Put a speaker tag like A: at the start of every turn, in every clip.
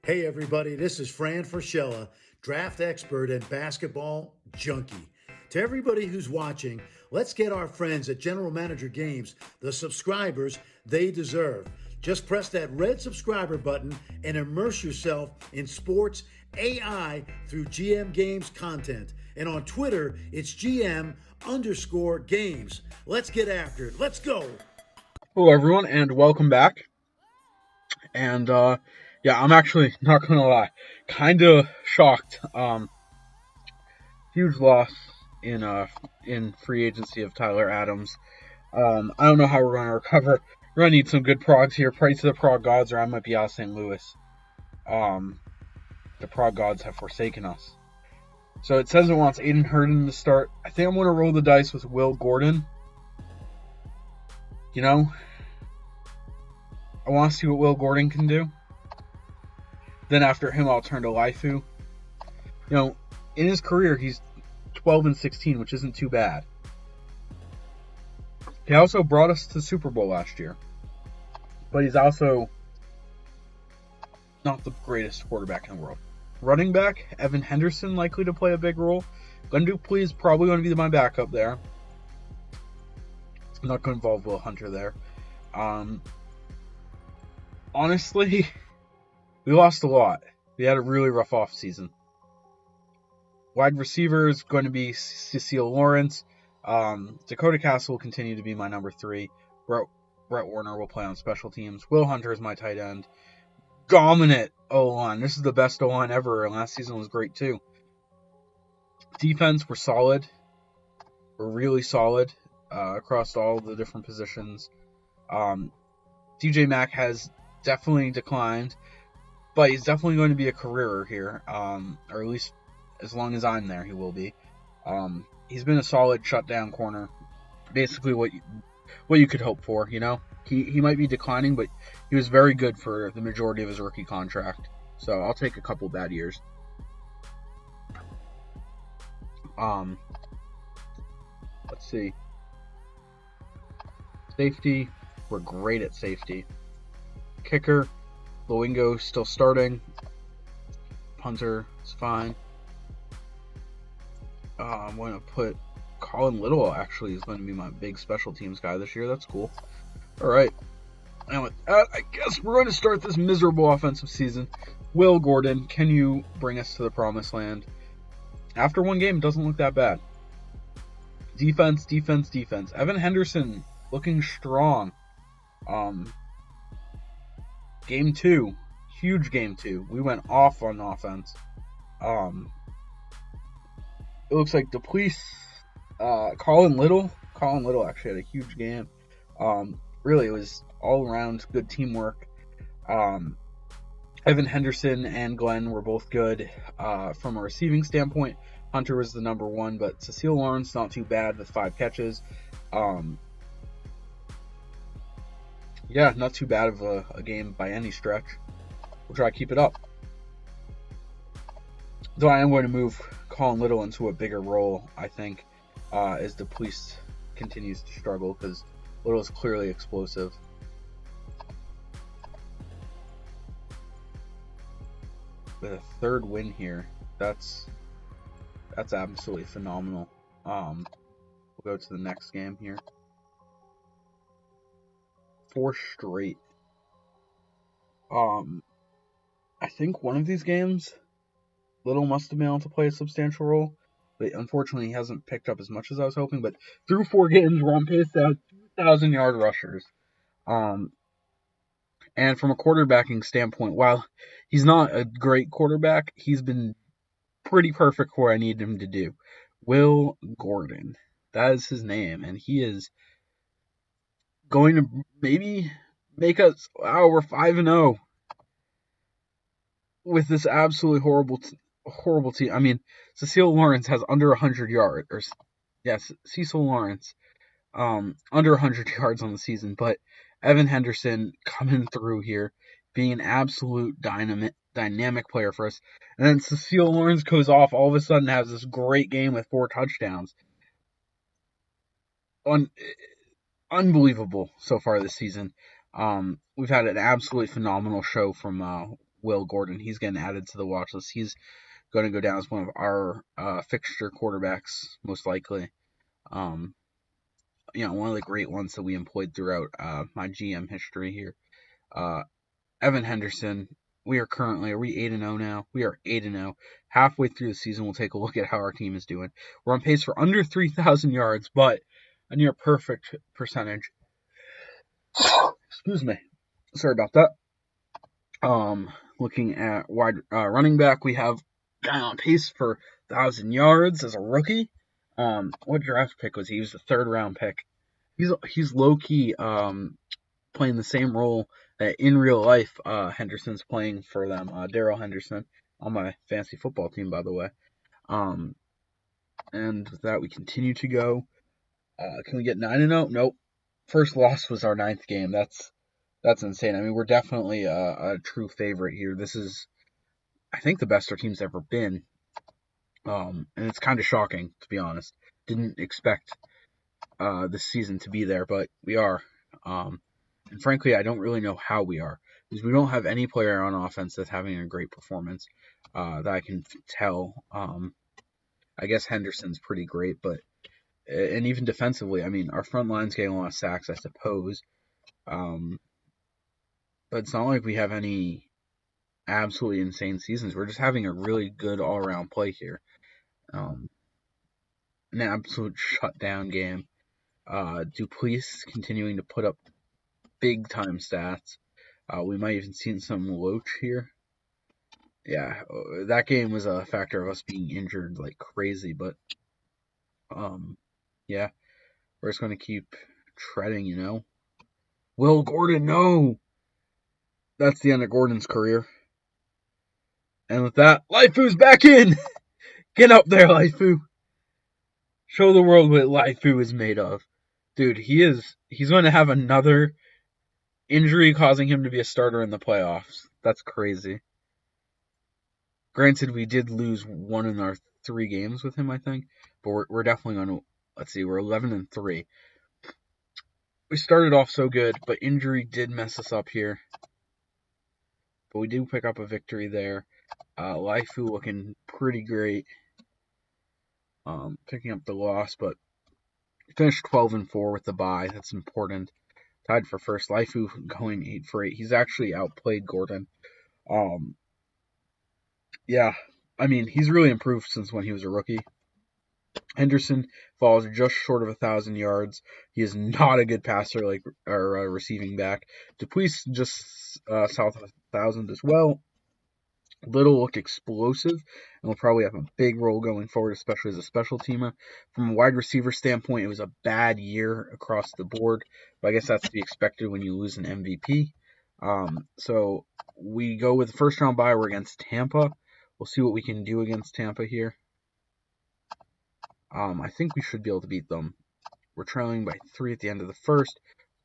A: Hey everybody, this is Fran Fraschella, draft expert and basketball junkie. To everybody who's watching, let's get our friends at General Manager Games the subscribers they deserve. Just press that red subscriber button and immerse yourself in sports AI through GM Games content. And on Twitter, it's GM_games. Let's get after it. Let's go.
B: Hello, everyone, and welcome back. And I'm actually not gonna lie, kind of shocked. Huge loss in free agency of Tyler Adams. I don't know how we're gonna recover. We're gonna need some good progs here. Pray to the prog gods, or I might be out of St. Louis. The prog gods have forsaken us. So it says it wants Aiden Herndon to start. I think I'm gonna roll the dice with Will Gordon. You know, I want to see what Will Gordon can do. Then after him, I'll turn to Laifu. In his career, he's 12-16, which isn't too bad. He also brought us to the Super Bowl last year. But he's also not the greatest quarterback in the world. Running back, Evan Henderson, likely to play a big role. Glenn Dupree is probably going to be my backup there. I'm not going to involve Will Hunter there. Honestly, we lost a lot. We had a really rough offseason. Wide receiver is going to be Cecile Lawrence. Dakota Castle will continue to be my number 3. Brett Warner will play on special teams. Will Hunter is my tight end. Dominant O-line. This is the best O-line ever, and last season was great too. Defense, we're solid. We're really solid across all the different positions. DJ Mack has definitely declined, but he's definitely going to be a careerer here, or at least as long as I'm there, he will be. He's been a solid shutdown corner, basically what you could hope for. He might be declining, but he was very good for the majority of his rookie contract. So I'll take a couple bad years. Let's see. Safety, we're great at safety. Kicker, Lowingo still starting. Punter is fine. I'm going to put Colin Little, actually, is going to be my big special teams guy this year. That's cool. All right. And with that, I guess we're going to start this miserable offensive season. Will Gordon, can you bring us to the promised land? After one game, it doesn't look that bad. Defense. Evan Henderson looking strong. Game 2. Huge game 2. We went off on offense. It looks like Dupuis, Colin Little actually had a huge game. Really, it was all around good teamwork. Evan Henderson and Glenn were both good from a receiving standpoint. Hunter was the number 1, but Cecile Lawrence not too bad with 5 catches. Not too bad of a game by any stretch. We'll try to keep it up. Though I am going to move Colin Little into a bigger role, I think, as Dupuis continues to struggle, because Little is clearly explosive. With a 3rd win here, that's absolutely phenomenal. We'll go to the next game here. 4 straight. I think one of these games, Little must have been able to play a substantial role, but unfortunately he hasn't picked up as much as I was hoping. But through 4 games, we're on pace to have 2,000-yard rushers. And from a quarterbacking standpoint, while he's not a great quarterback, he's been pretty perfect for what I need him to do. Will Gordon, that is his name, and he is going to maybe make us. We're 5-0 with this absolutely horrible team. I mean, Cecile Lawrence has under 100 yards, Cecil Lawrence, under 100 yards on the season, but Evan Henderson coming through here, being an absolute dynamic player for us. And then Cecile Lawrence goes off, all of a sudden has this great game with 4 touchdowns. Unbelievable so far this season. We've had an absolutely phenomenal show from Will Gordon. He's getting added to the watch list. He's going to go down as one of our fixture quarterbacks, most likely. One of the great ones that we employed throughout my GM history here. Evan Henderson. We are 8-0 now? We are 8-0. Halfway through the season, we'll take a look at how our team is doing. We're on pace for under 3,000 yards, but a near perfect percentage. Excuse me. Sorry about that. Looking at wide running back, we have guy on pace for 1,000 yards as a rookie. What draft pick was he? He was the 3rd round pick. He's low key playing the same role that in real life Henderson's playing for them. Daryl Henderson on my fantasy football team, by the way. And with that, we continue to go. Can we get 9-0? Nope. First loss was our 9th game. That's insane. I mean, we're definitely a true favorite here. This is, I think, the best our team's ever been. And it's kind of shocking, to be honest. Didn't expect this season to be there, but we are. And frankly, I don't really know how we are, because we don't have any player on offense that's having a great performance that I can tell. I guess Henderson's pretty great, and even defensively, I mean, our front line's getting a lot of sacks, I suppose. But it's not like we have any absolutely insane seasons. We're just having a really good all-around play here. An absolute shutdown game. Dupuis continuing to put up big-time stats. We might even see some Loach here. Yeah, that game was a factor of us being injured like crazy, but yeah, we're just going to keep treading, Will Gordon, no! That's the end of Gordon's career. And with that, Laifu's back in! Get up there, Laifu! Show the world what Laifu is made of. Dude, he's going to have another injury causing him to be a starter in the playoffs. That's crazy. Granted, we did lose 1 in our 3 games with him, I think. But we're definitely going to, let's see, we're 11-3. We started off so good, but injury did mess us up here. But we do pick up a victory there. Laifu looking pretty great. Picking up the loss, but finished 12-4 with the bye. That's important. Tied for first. Laifu going 8 for 8. He's actually outplayed Gordon. Yeah, I mean, he's really improved since when he was a rookie. Henderson falls just short of 1,000 yards. He is not a good passer like our receiving back. Dupuis just south of 1,000 as well. Little looked explosive and will probably have a big role going forward, especially as a special teamer. From a wide receiver standpoint, it was a bad year across the board, but I guess that's to be expected when you lose an MVP. So we go with the first round bye. We're against Tampa. We'll see what we can do against Tampa here. I think we should be able to beat them. We're trailing by 3 at the end of the first,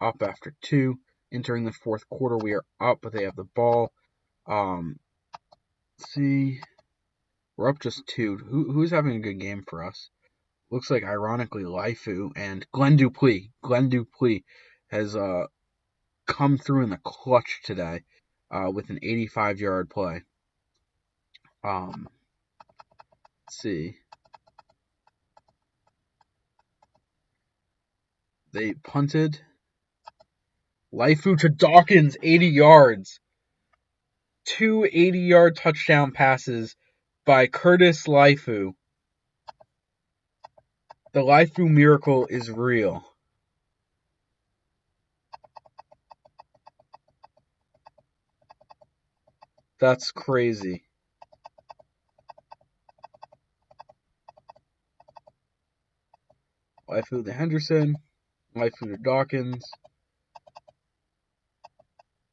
B: up after 2. Entering the fourth quarter, we are up, but they have the ball. Let's see. We're up just 2. Who's having a good game for us? Looks like, ironically, Laifu and Glenn Dupuis. Glenn Dupuis has come through in the clutch today with an 85-yard play. Let's see. They punted. Laifu to Dawkins, 80 yards. 2 80-yard touchdown passes by Curtis Laifu. The Laifu miracle is real. That's crazy. Laifu to Henderson. Laifu to Dawkins.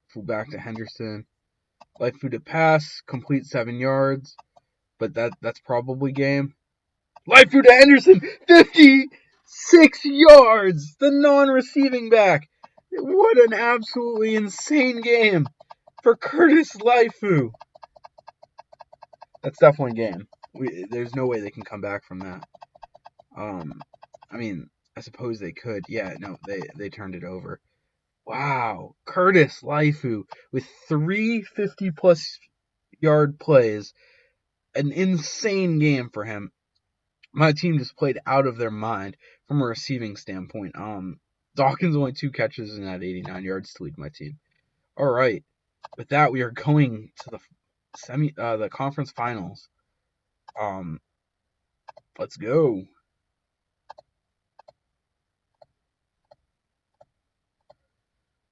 B: Full back to Henderson. Laifu to pass. Complete 7 yards. But that's probably game. Laifu to Henderson. 56 yards. The non-receiving back. What an absolutely insane game for Curtis Laifu. That's definitely game. There's no way they can come back from that. I mean, I suppose they could. Yeah, no, they turned it over. Wow. Curtis Laifu with 3 50-plus yard plays. An insane game for him. My team just played out of their mind from a receiving standpoint. Dawkins only 2 catches and had 89 yards to lead my team. All right, with that we are going to the conference finals. Let's go.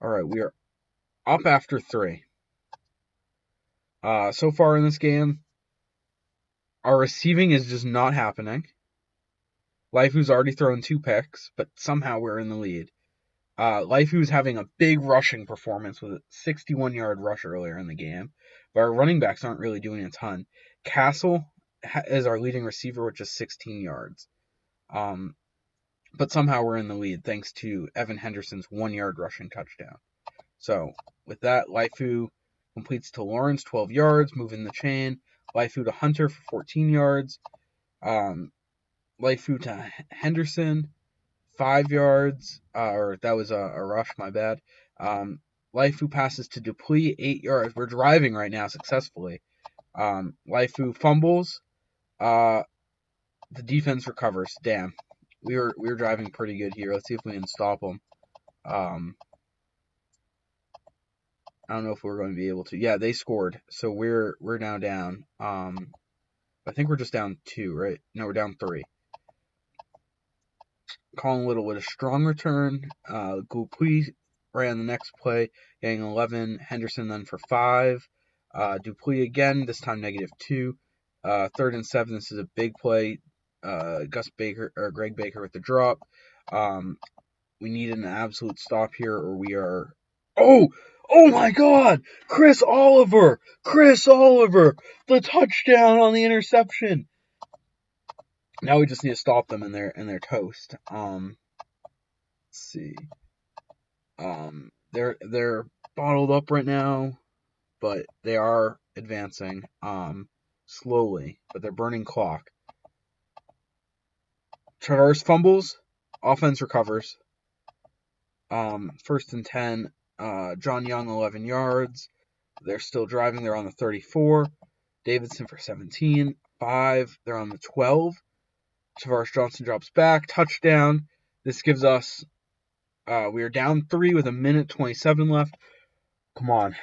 B: All right, we are up after 3. So far in this game, our receiving is just not happening. Life's already thrown 2 picks, but somehow we're in the lead. Life's having a big rushing performance with a 61-yard rush earlier in the game, but our running backs aren't really doing a ton. Castle is our leading receiver with just 16 yards. But somehow we're in the lead thanks to Evan Henderson's 1-yard rushing touchdown. So with that, Lifeu completes to Lawrence, 12 yards, moving the chain. Lifeu to Hunter for 14 yards. Lifeu to Henderson, 5 yards. Or that was a rush, my bad. Lifeu passes to Dupuis, 8 yards. We're driving right now successfully. Lifeu fumbles. The defense recovers. Damn. We were driving pretty good here. Let's see if we can stop them. I don't know if we're going to be able to. Yeah, they scored. So we're now down. I think we're just down 2, right? No, we're down 3. Colin Little with a strong return. Dupuis ran the next play, getting 11. Henderson then for 5. Dupuis again, this time -2. 3rd and 7. This is a big play. Greg Baker with the drop. We need an absolute stop here, or we are. Oh my God! Chris Oliver, the touchdown on the interception. Now we just need to stop them in their toast. Let's see. They're bottled up right now, but they are advancing. Slowly, but they're burning clock. Traverse fumbles, offense recovers. 1st and 10. John Young, 11 yards. They're still driving. They're on the 34. Davidson for 17. 5. They're on the 12. Tavares Johnson drops back. Touchdown. This gives us... we are down 3 with 1:27 left. Come on.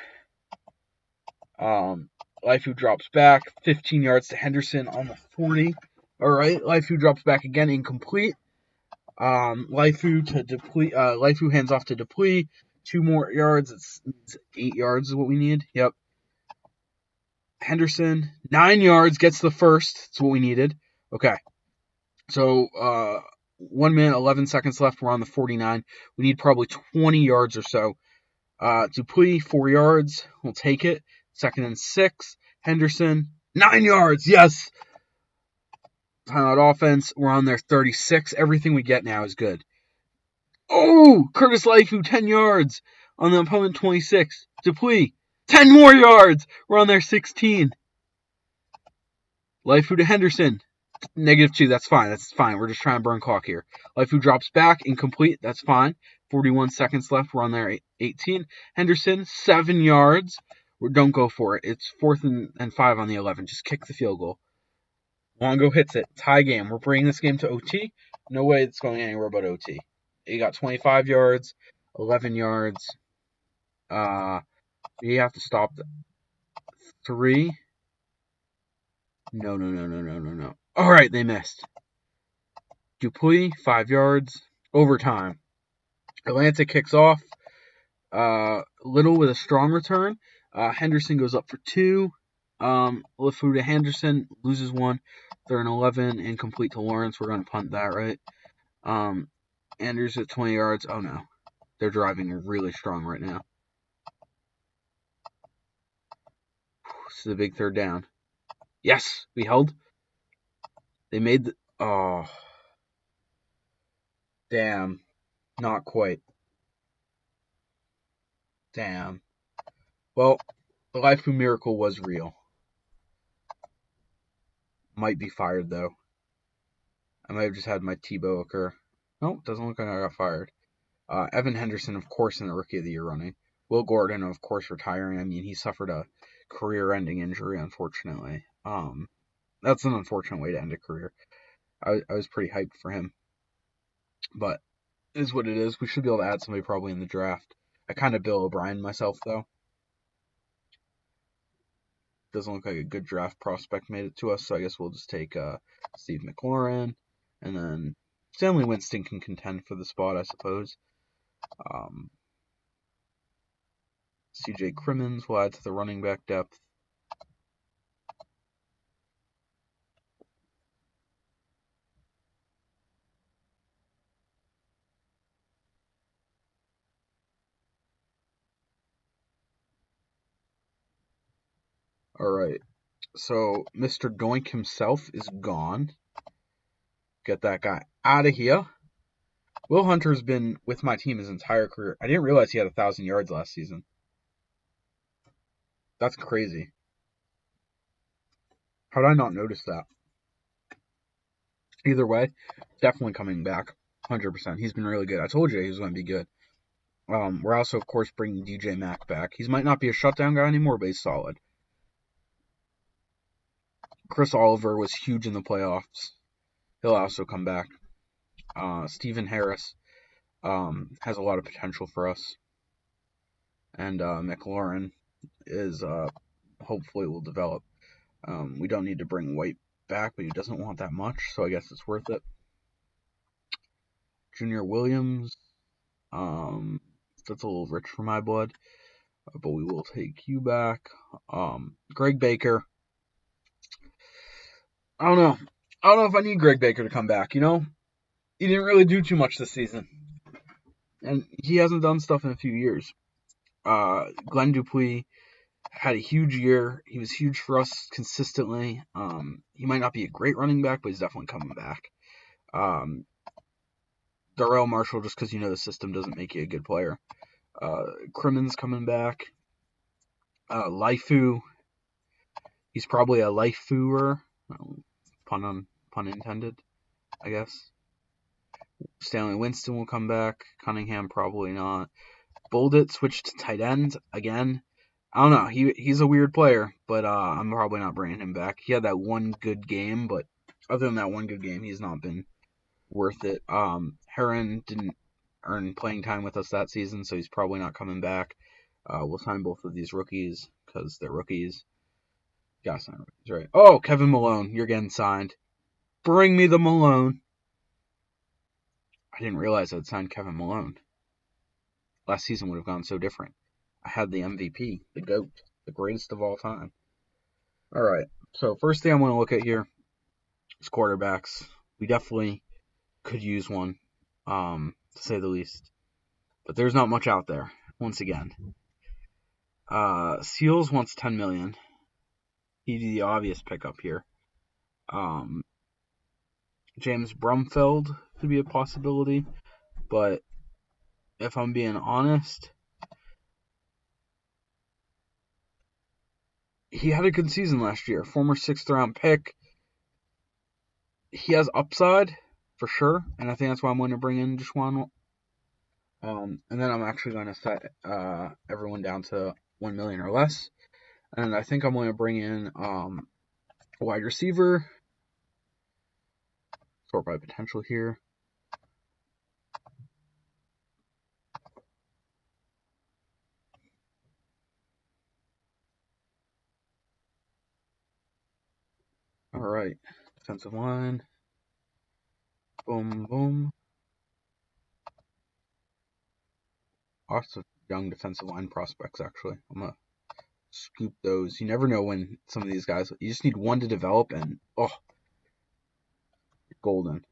B: Lifeu drops back. 15 yards to Henderson on the 40. All right. Lifeu drops back again. Incomplete. Lifeu hands off to Dupuis. 2 more yards. It's 8 yards is what we need. Yep. Henderson, 9 yards, gets the first. That's what we needed. Okay. So, 1 minute, 11 seconds left. We're on the 49. We need probably 20 yards or so. Dupuis, 4 yards. We'll take it. 2nd and 6. Henderson, 9 yards. Yes. Timeout offense. We're on their 36. Everything we get now is good. Oh, Curtis Lifeu, 10 yards on the opponent 26. Dupuis, 10 more yards. We're on their 16. Lifeu to Henderson, -2. That's fine. We're just trying to burn clock here. Lifeu drops back, incomplete. That's fine. 41 seconds left. We're on their 18. Henderson, 7 yards. Don't go for it. It's 4th and 5 on the 11. Just kick the field goal. Longo hits it. Tie game. We're bringing this game to OT. No way it's going anywhere but OT. He got 25 yards, 11 yards. We have to stop 3. No. All right, they missed. Dupuis, 5 yards. Overtime. Atlanta kicks off. Little with a strong return. Henderson goes up for 2. Lifeu to Henderson, loses 1. 3rd and 11, incomplete to Lawrence. We're going to punt that, right? Andrews at 20 yards. Oh, no. They're driving really strong right now. This is a big 3rd down. Yes, we held. They made the... Oh. Damn. Not quite. Damn. Well, the Lifeu miracle was real. Might be fired, though. I might have just had my Tebow occur. No, doesn't look like I got fired. Evan Henderson, of course, in the Rookie of the Year running. Will Gordon, of course, retiring. I mean, he suffered a career-ending injury, unfortunately. That's an unfortunate way to end a career. I was pretty hyped for him, but it is what it is. We should be able to add somebody probably in the draft. I kind of Bill O'Brien myself, though. Doesn't look like a good draft prospect made it to us, so I guess we'll just take Steve McLaurin, and then Stanley Winston can contend for the spot, I suppose. CJ Crimmins will add to the running back depth. All right, so Mr. Doink himself is gone. Get that guy out of here. Will Hunter's been with my team his entire career. I didn't realize he had 1,000 yards last season. That's crazy. How did I not notice that? Either way, definitely coming back. 100%. He's been really good. I told you he was going to be good. We're also, of course, bringing DJ Mack back. He might not be a shutdown guy anymore, but he's solid. Chris Oliver was huge in the playoffs. He'll also come back. Stephen Harris has a lot of potential for us. And McLaurin is hopefully will develop. We don't need to bring White back, but he doesn't want that much, so I guess it's worth it. Junior Williams, that's a little rich for my blood, but we will take you back. Greg Baker, I don't know if I need Greg Baker to come back, you know? He didn't really do too much this season, and he hasn't done stuff in a few years. Glenn Dupuis had a huge year. He was huge for us consistently. He might not be a great running back, but he's definitely coming back. Darrell Marshall, just because you know the system doesn't make you a good player. Crimmins coming back. Lifu, he's probably a Lifuer. Pun intended, I guess. Stanley Winston will come back. Cunningham probably not. Boldit switched to tight end again. I don't know. He's a weird player, but I'm probably not bringing him back. He had that one good game, but other than that one good game, he's not been worth it. Heron didn't earn playing time with us that season, so he's probably not coming back. We'll sign both of these rookies because they're rookies. Gotta sign rookies, right? Oh, Kevin Malone, you're getting signed. Bring me the Malone. I didn't realize I'd signed Kevin Malone. Last season would have gone so different. I had the MVP, the GOAT, the greatest of all time. All right, so first thing I want to look at here is quarterbacks. We definitely could use one, to say the least. But there's not much out there, once again. Seals wants $10 million. He'd be the obvious pickup here. James Brumfeld could be a possibility, but if I'm being honest, he had a good season last year. Former 6th round pick. He has upside for sure, and I think that's why I'm going to bring in Deshaun. And then I'm actually going to set everyone down to $1 million or less, and I think I'm going to bring in a wide receiver. Sort by potential here. All right, defensive line. Boom, boom. Lots of young defensive line prospects, actually. I'm going to scoop those. You never know when some of these guys, you just need one to develop, and golden.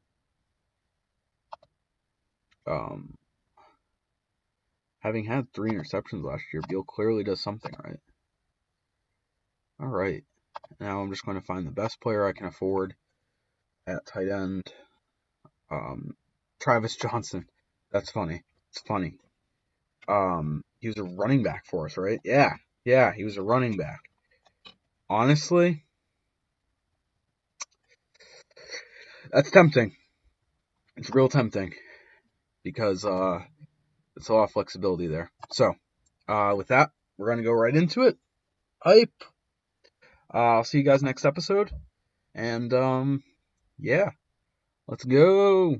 B: Having had 3 interceptions last year, Beal clearly does something right. All right, now I'm just going to find the best player I can afford at tight end. Travis Johnson. That's funny. It's funny. He was a running back for us, right? Yeah, he was a running back. Honestly, that's tempting. It's real tempting because it's a lot of flexibility there. So, with that, we're going to go right into it. Hype. I'll see you guys next episode. And yeah, let's go.